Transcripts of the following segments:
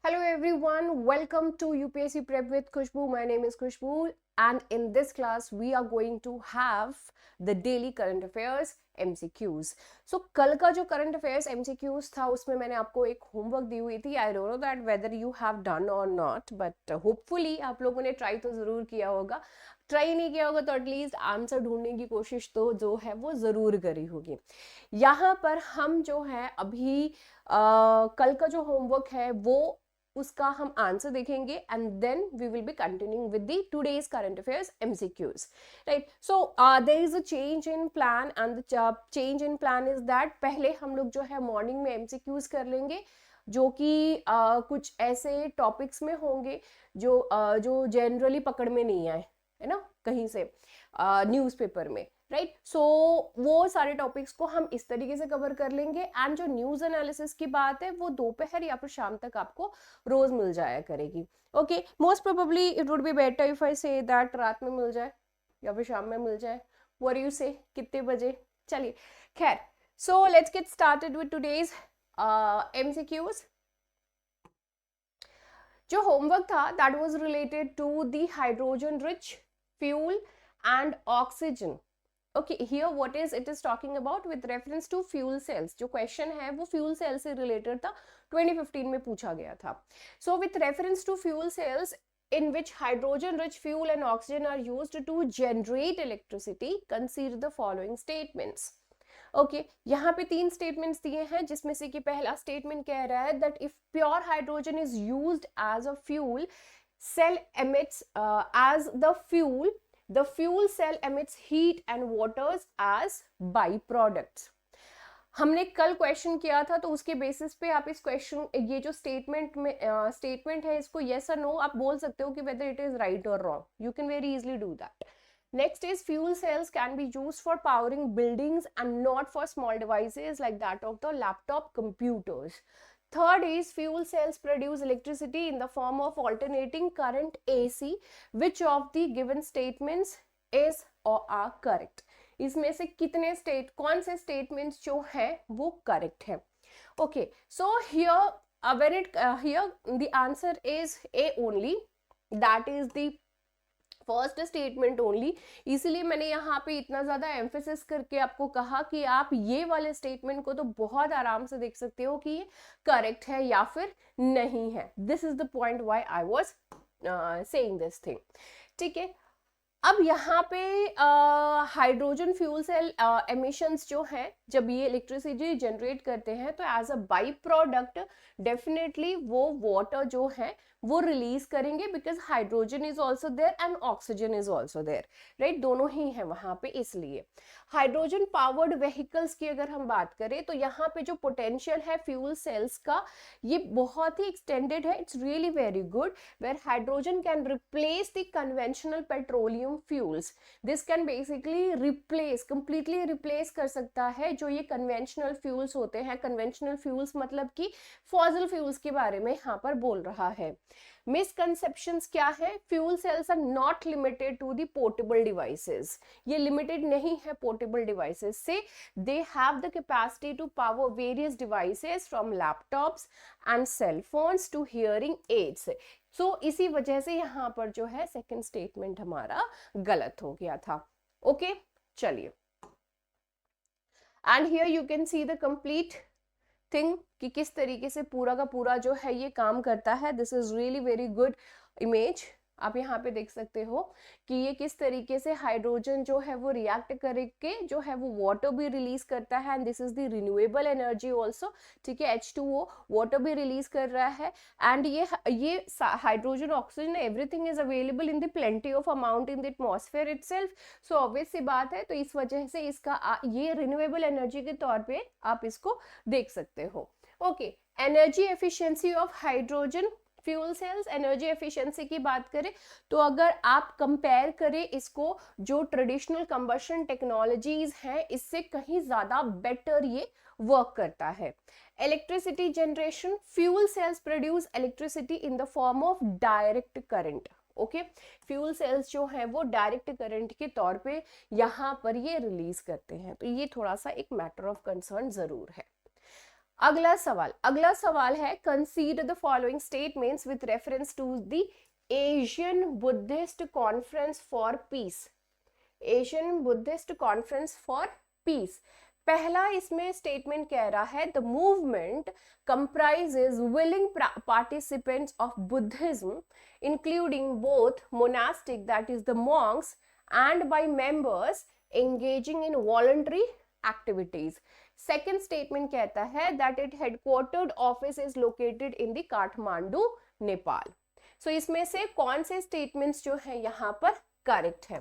Hello everyone, welcome to UPSC Prep with Khushbu. My name is Khushbu and in this class we are going to have the daily current affairs MCQs. So कल का जो current affairs MCQs था उसमें मैंने आपको एक homework दी हुई थी. I don't know that whether you have done or not, but hopefully आप लोगों ने ट्राई तो ज़रूर किया होगा. ट्राई नहीं किया होगा तो एटलीस्ट आंसर ढूंढने की कोशिश तो जो है वो ज़रूर करी होगी. यहाँ पर हम जो है अभी कल का जो होमवर्क है वो उसका हम आंसर देखेंगे and then we will be continuing with the today's current affairs MCQs. Right, so there is a change in plan and the change in plan is that पहले हम लोग जो है मॉर्निंग में एमसीक्यूज कर लेंगे जो कि कुछ ऐसे टॉपिक्स में होंगे जो जनरली पकड़ में नहीं आए, है ना, कहीं से न्यूज़पेपर में. राइट, सो वो सारे टॉपिक्स को हम इस तरीके से कवर कर लेंगे एंड जो न्यूज़ एनालिसिस की बात है वो दोपहर या फिर शाम तक आपको रोज मिल जाया करेगी. Okay, most probably it would be better if I say that रात में मिल जाए या फिर शाम में मिल जाए. व्हाट यू से, कितने बजे? चलिए, खैर, so let's get started with today's MCQs. जो होमवर्क था that was related to the hydrogen rich fuel and oxygen. Okay, here what is it is talking about with reference to fuel cells. जो question है वो fuel cell से related था, 2015 में पूछा गया था. So with reference to fuel cells in which hydrogen rich fuel and oxygen are used to generate electricity, consider the following statements. Okay, यहाँ पे 3 स्टेटमेंट्स दिए हैं जिसमें से कि पहला स्टेटमेंट कह रहा है that if pure hydrogen is used as a fuel cell emits as the fuel the fuel cell emits heat and waters as byproducts. हमने कल क्वेश्चन किया था तो उसके बेसिस पे आप इस क्वेश्चन ये जो स्टेटमेंट में स्टेटमेंट है इसको यस और नो आप बोल सकते हो कि whether it is right or wrong. You can very easily do that. Next is fuel cells can be used for powering buildings and not for small devices like that of the laptop computers. Third is fuel cells produce electricity in the form of alternating current AC. Which of the given statements is or are correct? इसमें से कितने कौन से statements जो है वो correct है? Okay, so here here the answer is A only. That is the first statement only. इसीलिए मैंने यहाँ पे इतना ज्यादा एम्फेसिस करके आपको कहा कि आप ये वाले स्टेटमेंट को तो बहुत आराम से देख सकते हो कि ये करेक्ट है या फिर नहीं है. This is the point why I was saying this thing. ठीक है, अब यहाँ पे हाइड्रोजन फ्यूल सेल एमिशंस जो हैं जब ये इलेक्ट्रिसिटी जनरेट करते हैं तो as a by product definitely वो वाटर जो है वो रिलीज करेंगे because hydrogen is also there and oxygen is also there. Right, दोनों ही है वहां पे. इसलिए हाइड्रोजन पावर्ड व्हीकल्स की अगर हम बात करें तो यहाँ पे जो पोटेंशियल है फ्यूल सेल्स का ये बहुत ही एक्सटेंडेड है. It's really very good where hydrogen can replace the conventional petroleum fuels. This can basically replace, completely replace कर सकता है जो ये कन्वेंशनल फ्यूल्स होते हैं. कन्वेंशनल फ्यूल्स मतलब कि फॉसिल फ्यूल्स के बारे में यहाँ पर बोल रहा है. मिसकंसेप्शंस क्या है? Fuel cells are not limited to the portable devices. ये लिमिटेड नहीं है पोर्टेबल डिवाइसेस से. They have the capacity to power various devices from laptops and cell phones to hearing aids. So इसी वजह से यहाँ पर जो है सेकंड स्टेटमेंट हमारा गलत हो गया था. ओके, चलिए, and here you can see the complete thing कि किस तरीके से पूरा का पूरा जो है ये काम करता है. This is really very good image. आप यहाँ पे देख सकते हो कि ये किस तरीके से हाइड्रोजन जो है वो रिएक्ट करके जो है वो वाटर भी रिलीज करता है and this is the renewable energy also. ठीक है, H2O वाटर भी रिलीज कर रहा है एंड ये hydrogen oxygen everything is available in the plenty of amount in the atmosphere itself. So obvious सी बात है, तो इस वजह से इसका ये रिन्यूएबल एनर्जी के तौर पे आप इसको देख सकते हो. Okay, energy efficiency of hydrogen fuel cells. Energy efficiency की बात करें तो अगर आप कंपेयर करें इसको जो ट्रेडिशनल कंबशन टेक्नोलॉजीज हैं इससे कहीं ज्यादा बेटर ये वर्क करता है. Electricity generation, fuel cells produce electricity in the form of direct current. Okay, fuel cells जो है वो डायरेक्ट करंट के तौर पे यहाँ पर ये रिलीज करते हैं. तो ये थोड़ा सा एक मैटर ऑफ कंसर्न जरूर है. अगला सवाल है consider the following statements with reference to the Asian Buddhist conference for peace. Asian Buddhist conference for peace, पहला इसमें स्टेटमेंट कह रहा है the movement comprises willing participants of Buddhism, including both monastic, that is the monks, and by members engaging in voluntary activities. Second statement कहता है that its headquartered office is located in the Kathmandu, Nepal. So इसमें से कौन से statements जो है यहाँ पर करेक्ट है?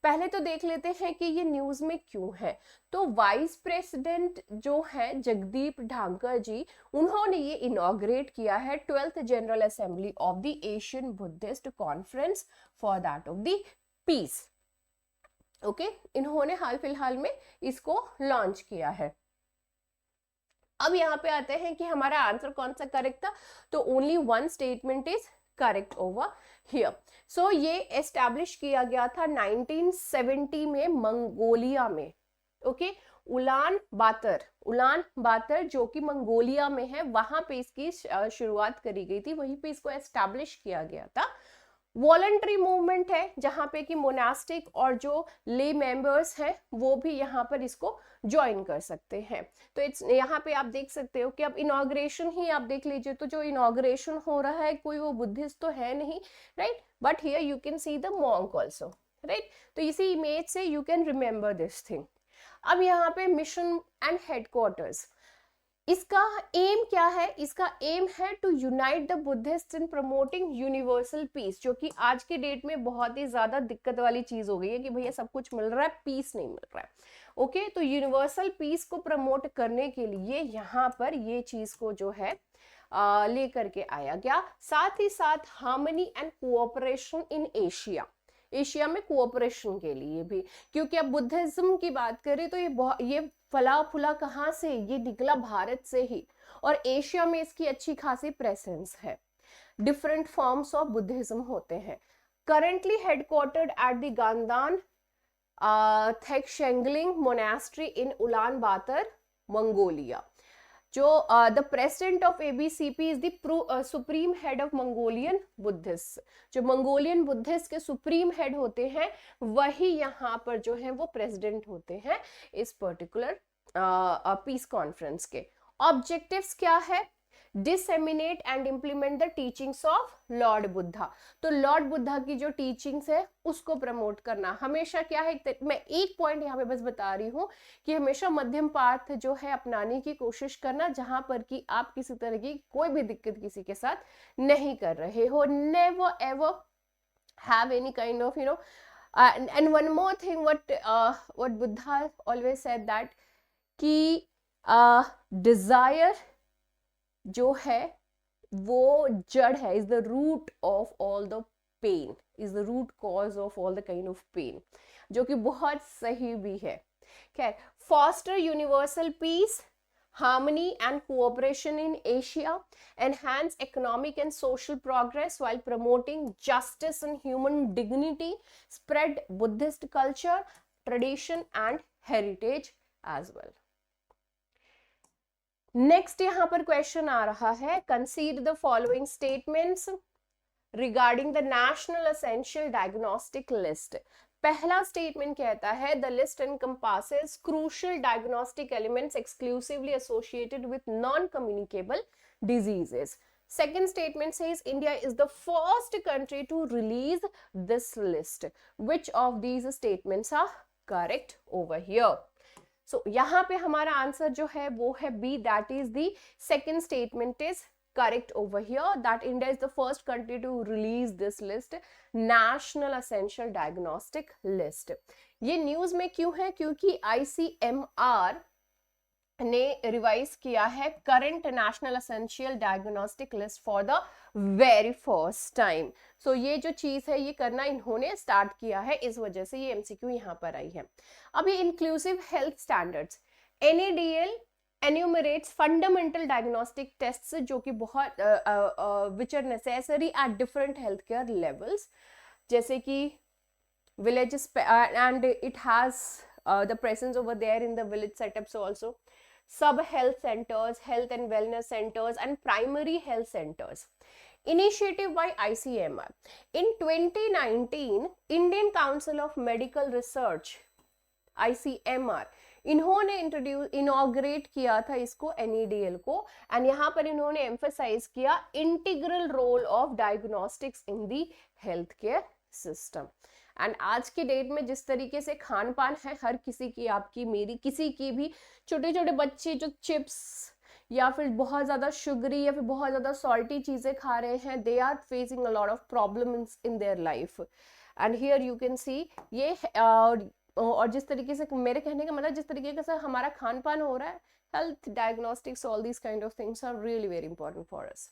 पहले तो देख लेते हैं कि ये न्यूज में क्यों है। तो वाइस प्रेसिडेंट जो है जगदीप ढांकर जी, उन्होंने ये इनॉग्रेट किया है 12th general assembly of the Asian Buddhist conference for that of the peace. Okay, इन्होंने हाल फिलहाल में इसको लॉन्च किया है। अब यहाँ पे आते हैं कि हमारा आंसर कौन सा करेक्ट था, तो only one statement is correct over here. So ये एस्टैब्लिश किया गया था 1970 में मंगोलिया में। ओके, उलान बातर जो कि मंगोलिया में है, वहां पे इसकी शुरुआत करी गई थी, वहीं पे इसको एस्टैब्लिश किया गया था। वॉलंटरी मूवमेंट है जहां पे कि मोनास्टिक और जो ले मेंबर्स हैं वो भी यहाँ पर इसको ज्वाइन कर सकते हैं। तो इट्स यहाँ पे आप देख सकते हो कि अब इनॉग्रेशन ही आप देख लीजिए, तो जो इनॉग्रेशन हो रहा है कोई वो बुद्धिस्ट तो है नहीं, right, but here you can see the monk also, right. तो इसी इमेज से you can remember this thing. अब यहाँ पे मिशन एंड हेडक्वार्टर्स, इसका एम क्या है? इसका एम है to unite the Buddhist in promoting universal peace, जो कि आज के डेट में बहुत ही ज्यादा दिक्कत वाली चीज हो गई है कि भैया सब कुछ मिल रहा है, पीस नहीं मिल रहा है। ओके, तो यूनिवर्सल पीस को प्रमोट करने के लिए यहाँ पर ये चीज को जो है लेकर के आया गया। साथ ही साथ harmony and cooperation in Asia में कोऑपरेशन के लिए भी, क्योंकि अब बुद्धिज्म की बात करें तो ये फला फुला कहाँ से, ये निकला भारत से ही, और एशिया में इसकी अच्छी खासी प्रेजेंस है। डिफरेंट फॉर्म्स ऑफ बुद्धिज्म होते हैं। Currently headquartered at the Gandan Tegchenling monastery in Ulaanbaatar, Mongolia. जो the president of ABCP is the supreme head of Mongolian Buddhist. जो मंगोलियन बुद्धिस्ट के सुप्रीम हेड होते हैं वही यहाँ पर जो है वो प्रेसिडेंट होते हैं इस पर्टिकुलर पीस कॉन्फ्रेंस के। ऑब्जेक्टिव्स क्या है? Disseminate and implement the teachings of Lord Buddha. तो लॉर्ड बुद्धा की जो टीचिंग्स है उसको प्रमोट करना। हमेशा क्या है, मैं एक पॉइंट यहाँ पे बस बता रही हूँ कि हमेशा मध्यम पार्थ जो है अपनाने की कोशिश करना, जहां पर कि आप किसी तरह की कोई भी दिक्कत किसी के साथ नहीं कर रहे हो। Never ever have any kind of and one more thing, what Buddha always said that कि desire जो है वो जड़ है, is the root of all the pain, is the root cause of all the kind of pain, जो कि बहुत सही भी है। खैर, foster universal peace, harmony and cooperation in Asia, enhance economic and social progress while promoting justice and human dignity, spread Buddhist culture, tradition and heritage as well. Next यहाँ पर question आ रहा है, consider the following statements regarding the National Essential Diagnostic List. पहला statement कहता है the list encompasses crucial diagnostic elements exclusively associated with non-communicable diseases. Second statement says India is the first country to release this list. Which of these statements are correct over here? So यहाँ पे हमारा answer जो है वो है B, that is the second statement is correct over here, that India is the first country to release this list, National Essential Diagnostic List. ये news में क्यों है? क्योंकि ICMR ने रिवाइज किया है current national essential diagnostic list for the very first time. So ये जो चीज है ये करना इन्होंने स्टार्ट किया है, इस वजह से ये MCQ यहाँ पर आई है। अब ये inclusive health standards NADL enumerates fundamental diagnostic tests जो कि बहुत which are necessary at different healthcare levels, जैसे कि villages and it has the presence over there in the village setups also. sub health centers, health and wellness centers, and primary health centers. Initiative by ICMR. In 2019, Indian Council of Medical Research, ICMR, इन्होंने inaugurate किया था इसको NEDL को, and यहाँ पर इन्होंने emphasise किया integral role of diagnostics in the health care system. And आज की डेट में जिस तरीके से खान पान है हर किसी की, आपकी मेरी किसी की भी, छोटे छोटे बच्चे जो चिप्स या फिर बहुत ज़्यादा शुगरी या फिर बहुत ज़्यादा सॉल्टी चीज़ें खा रहे हैं, they are facing a lot of problem in their life. And here you can see ये और जिस तरीके से, मेरे कहने का मतलब जिस तरीके से हमारा खान पान हो रहा है, health diagnostics, all these kind of things are really very important for us.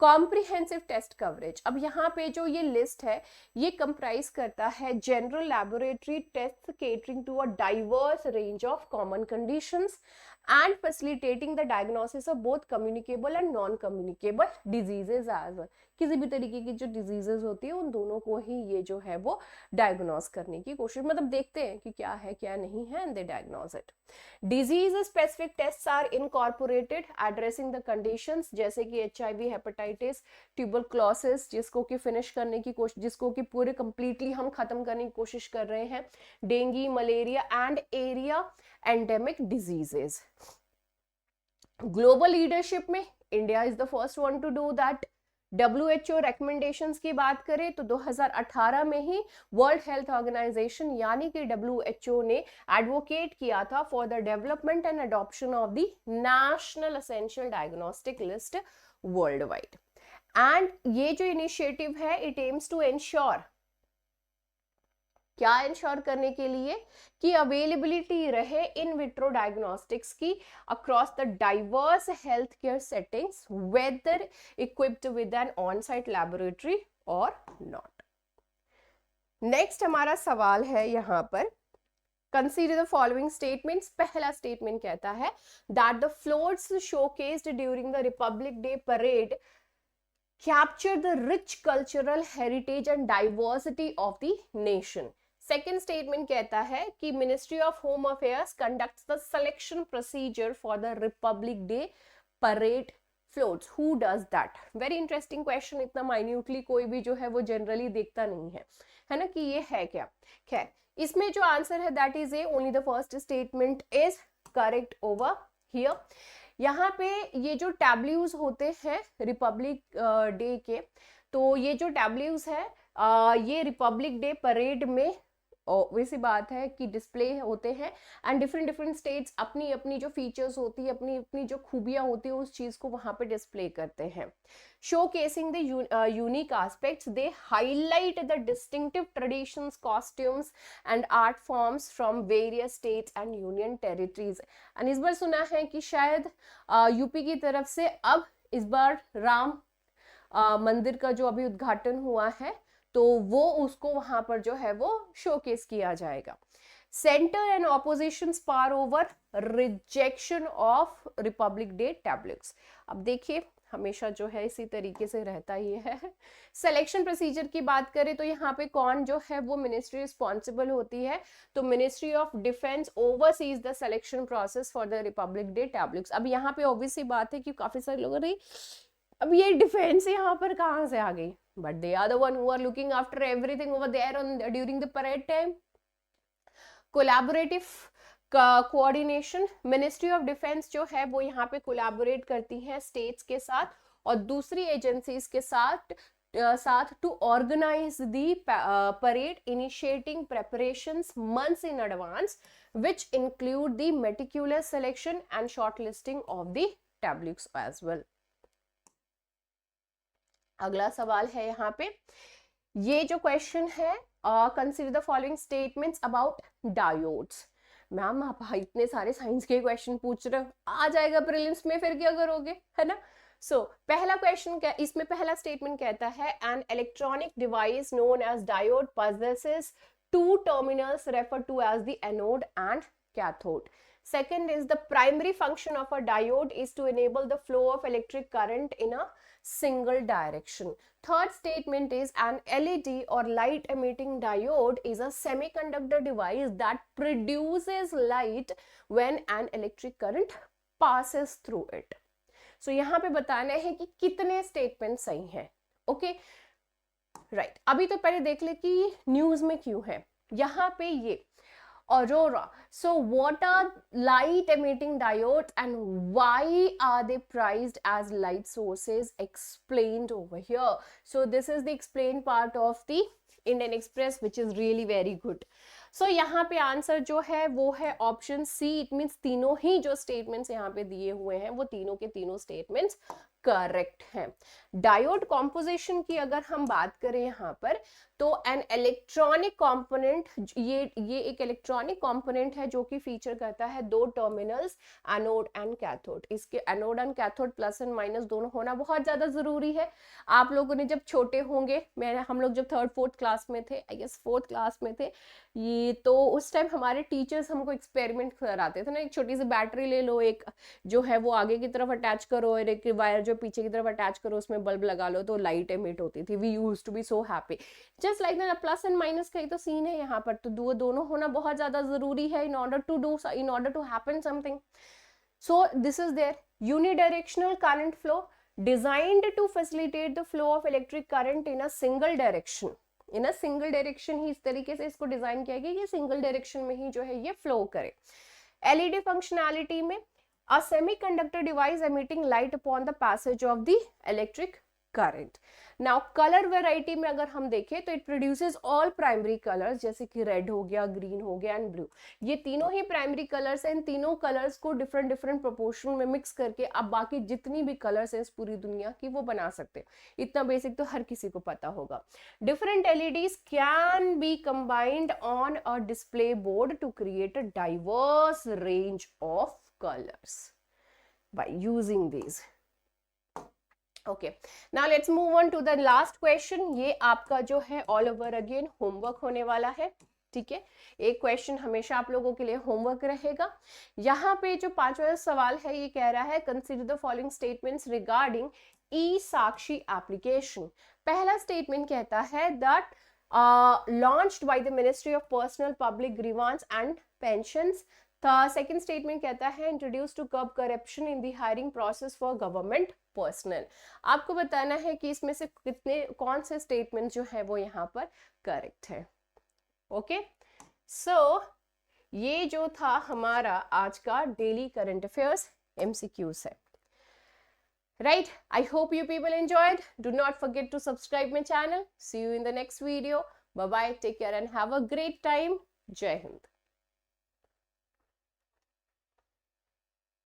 Comprehensive test coverage. अब यहाँ पे जो ये लिस्ट है ये कंप्राइज करता है general laboratory test catering to a diverse range of common conditions and facilitating the diagnosis of both communicable and non-communicable diseases as well. किसी भी तरीके की जो डिजीजेस होती है उन दोनों को ही ये जो है वो डायग्नोस करने की कोशिश, मतलब देखते हैं कि क्या है क्या नहीं है, and they diagnose it. Disease specific tests are incorporated addressing the conditions, जैसे कि HIV, हेपेटाइटिस, ट्यूबरक्लोसिस, जिसको कि फिनिश करने की कोशिश, जिसको कि पूरे कंप्लीटली हम खत्म करने की कोशिश कर रहे हैं, dengue, malaria and area endemic diseases. Global leadership में India is the first one to do that. WHO recommendations की बात करें तो 2018 में ही वर्ल्ड हेल्थ ऑर्गेनाइजेशन यानी कि WHO ने एडवोकेट किया था for the development and adoption of the national essential diagnostic list worldwide. And ये जो इनिशिएटिव है इट एम्स टू इंश्योर, क्या इंश्योर करने के लिए कि अवेलेबिलिटी रहे इन विट्रो डायग्नोस्टिक्स की across the diverse health care settings, whether equipped with an on site laboratory और नॉट. नेक्स्ट हमारा सवाल है यहाँ पर, कंसीडर द फॉलोइंग स्टेटमेंट्स. पहला स्टेटमेंट कहता है that the floats showcased during the Republic day parade capture the rich cultural heritage and diversity of the nation. Second statement कहता है कि Ministry of Home Affairs conducts the selection procedure for the Republic Day parade floats. Who does that? Very interesting question. इतना minutely कोई भी जो है वो generally देखता नहीं है ना, कि ये है क्या. खैर, इसमें जो आंसर है that is A. Only the first statement is correct over here. यहाँ पे ये जो टैब्ल्यूज होते हैं रिपब्लिक डे के, तो ये जो टैब्ल्यूज है ये रिपब्लिक डे परेड में वैसी बात है कि डिस्प्ले होते हैं, एंड डिफरेंट स्टेट्स अपनी अपनी जो फीचर्स होती है, अपनी अपनी जो खूबियां होती है, उस चीज को वहां पे डिस्प्ले करते हैं. Showcasing the unique aspects, they highlight the distinctive traditions, costumes and art forms from various states and union territories. And इस बार सुना है कि शायद यूपी की तरफ से अब इस बार राम मंदिर का जो अभी उद्घाटन हुआ है तो वो उसको वहां पर जो है वो शोकेस किया जाएगा. Centre and opposition spar over rejection of Republic Day tablets. अब देखिए हमेशा जो है इसी तरीके से रहता ही है. सिलेक्शन प्रोसीजर की बात करें तो यहाँ पे कौन जो है वो मिनिस्ट्री रिस्पॉन्सिबल होती है, तो ministry of defence oversees the selection process for the Republic Day tablets. अब यहाँ पे ऑब्वियस सी बात है कि काफी सारे लोग रही अब ये डिफेंस यहाँ पर कहाँ से आ गई, but they are the one who are looking after everything over there on during the parade time. Collaborative coordination, ministry of defence जो है वो यहाँ पे कोलैबोरेट करती है स्टेट्स के साथ और दूसरी एजेंसीज के साथ to organise the parade, initiating preparations months in advance which include the meticulous selection and shortlisting of the tableaux as well. अगला सवाल है यहाँ पे, ये जो क्वेश्चन है consider the following statements about diodes. Ma'am आप इतने सारे साइंस के क्वेश्चन पूछ रहे हो, आ जाएगा प्रीलिम्स में, फिर क्या करोगे, है ना. सो पहला क्वेश्चन क्या, इसमें पहला स्टेटमेंट कहता है an electronic device known as diode possesses two terminals referred to as the anode and cathode. Second is the primary function of a diode is to enable the flow of electric current in a single direction. Third statement is an LED or light emitting diode is a semiconductor device that produces light when an electric current passes through it. So यहाँ पे बताना है कि कितने statement सही हैं. Okay right. अभी तो पहले देख ले कि न्यूज में क्यों है. यहाँ पे ये Aurora. So what are light emitting diodes and why are they priced as light sources? Explained over here. So this is the explained part of the Indian Express, which is really very good. So यहाँ पे answer जो है वो है option C. It means तीनों ही जो statements यहाँ पे दिए हुए हैं वो तीनों के तीनों स्टेटमेंट्स करेक्ट है. डायोड कॉम्पोजिशन की अगर हम बात करें यहाँ पर, तो एन इलेक्ट्रॉनिक कंपोनेंट, ये एक इलेक्ट्रॉनिक कंपोनेंट है जो कि फीचर करता है दो टर्मिनल्स, एनोड एंड कैथोड. इसके anode and cathode plus and minus दोनों होना बहुत ज्यादा जरूरी है. आप लोगों ने जब छोटे होंगे, हम लोग जब 3rd 4th क्लास में थे, आई गेस 4th क्लास में थे ये, तो उस टाइम हमारे टीचर्स हमको एक्सपेरिमेंट कराते थे ना. एक छोटी सी बैटरी ले लो, एक जो है वो आगे की तरफ अटैच करो और एक वायर जो पीछे की तरफ अटैच करो, उसमें बल्ब लगा लो तो लाइट एमिट होती थी. We used to be so happy. Just like that plus and minus का ही तो सीन है यहाँ पर. तो दोनों होना बहुत ज्यादा जरूरी है in order to happen something. So this is there. Unidirectional current flow designed to facilitate the flow of electric current in a single direction. In a single direction ही इस तरीके से इसको डिजाइन किया गया कि सिंगल डायरेक्शन में ही जो है ये फ्लो करे. एलईडी फंक्शनैलिटी में a semiconductor device emitting light upon the passage of the electric current. Now color variety में अगर हम देखें तो it produces all primary colors, जैसे कि रेड हो गया, ग्रीन हो गया एंड ब्लू. ये तीनों ही प्राइमरी कलर्स हैं. इन तीनों कलर्स को डिफरेंट प्रोपोर्शन में मिक्स करके आप बाकी जितनी भी कलर्स हैं इस पूरी दुनिया की वो बना सकते हैं. इतना बेसिक तो हर किसी को पता होगा. Different LEDs can be combined on a display board to create a diverse range of colors by using these. Okay, now let's move on to the last question. ये आपका जो है all over again homework होने वाला है. ठीक है, एक क्वेश्चन हमेशा आप लोगों के लिए होमवर्क रहेगा. यहाँ पे जो 5वां सवाल है ये कह रहा है consider the following statements regarding E Sakshi application. पहला स्टेटमेंट कहता है that launched by the Ministry of Personal Public Grievance and Pensions. Second statement कहता है introduce to curb corruption in the hiring process for government personnel. आपको बताना है कि इसमें से कौन से स्टेटमेंट जो है वो यहाँ पर करेक्ट है. ओके, सो ये जो था हमारा आज का डेली करंट अफेयर्स MCQs है. Right, I hope you people enjoyed. Do not forget to subscribe my channel. See you in the next video. Bye bye, take care and have a great time. Jai Hind.